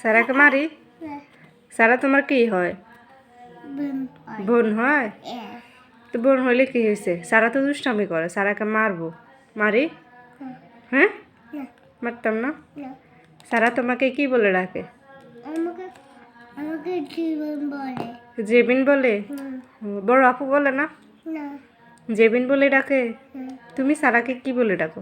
সারাকে মারি? সারা তোমার কি হয়? বোন হয়? তো বোন হইলে কি হয়েছে? সারা তো দুষ্টামি করে, সারাকে মারবো। মারি? হ্যাঁ, মারতাম না। সারা তোমাকে কি বলে ডাকে? জেবিন বলে? বড় আপু বলে না? জেবিন বলে ডাকে? তুমি সারাকে কি বলে ডাকো?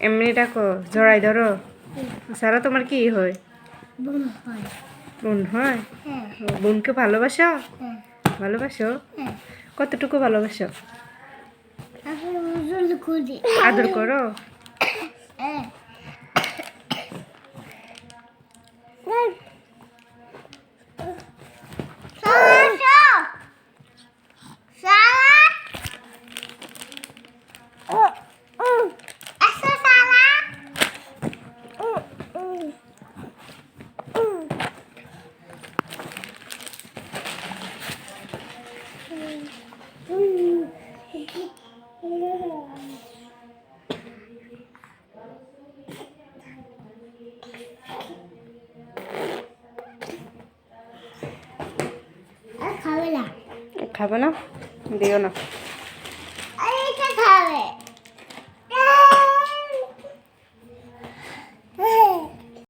এমনি ডাকো? জড়াই ধরো? সারা তোমার কি হয়? বোন হয়? বোনকে ভালোবাসো? ভালোবাসো? কতটুকু ভালোবাসো? আদর করো? খাবে না? দিও না।